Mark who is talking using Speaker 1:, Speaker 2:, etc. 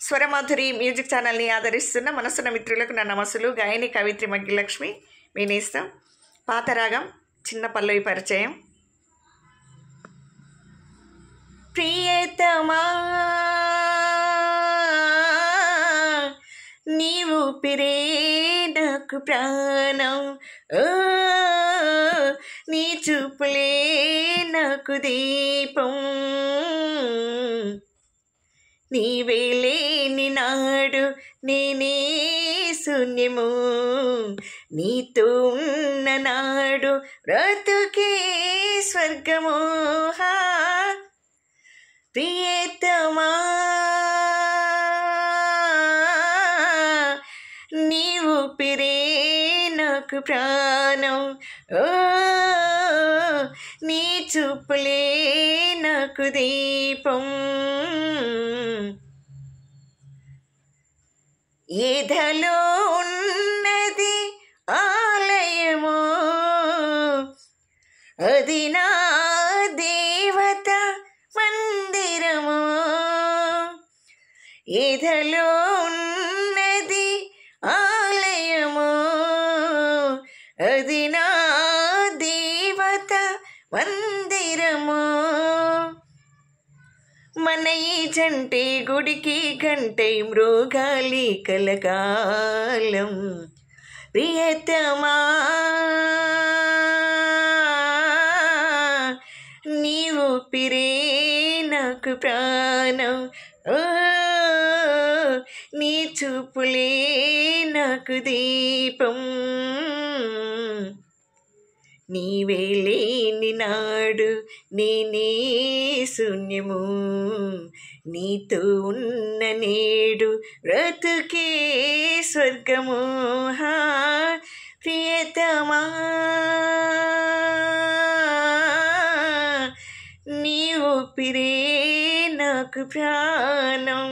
Speaker 1: Swaramadhuri music ఛానల్ని ఆదరిస్తున్న మనసున్న మిత్రులకు నా నమస్సులు. గాయని కవిత్రి మగ్గిలక్ష్మి మీ నేస్తం. పాత రాగం చిన్న పల్లవి పరిచయం. ప్రియతమా నీవు పిరే నాకు ప్రాణం, నీ చూపులే నాకు దీపం, నీవే లేని నాడు నేనే శూన్యము, నీతో ఉన్న నాడు బ్రతుకే స్వర్గము. ప్రియతమా నీవు పిరే నాకు ప్రాణం, నీ చూపులే నాకు దీపం, ఏధలో ఉన్నది ఆలయము, అది నా దేవత మందిరము, ఏధలో ఉన్నది ఆలయము, అది నా దేవత మందిరము. మన ఈ జంటే గుడికి గంటై మృగాలి కలకాలం. ప్రియతమా నీవు పిరే నాకు ప్రాణం, నీ చూపులే నాకు దీపం, నీవే లేని నాడు నేనే శూన్యము, నీతో ఉన్న నేడు బ్రతుకే స్వర్గము. ప్రియతమా నీవు పిరే నాకు ప్రాణం.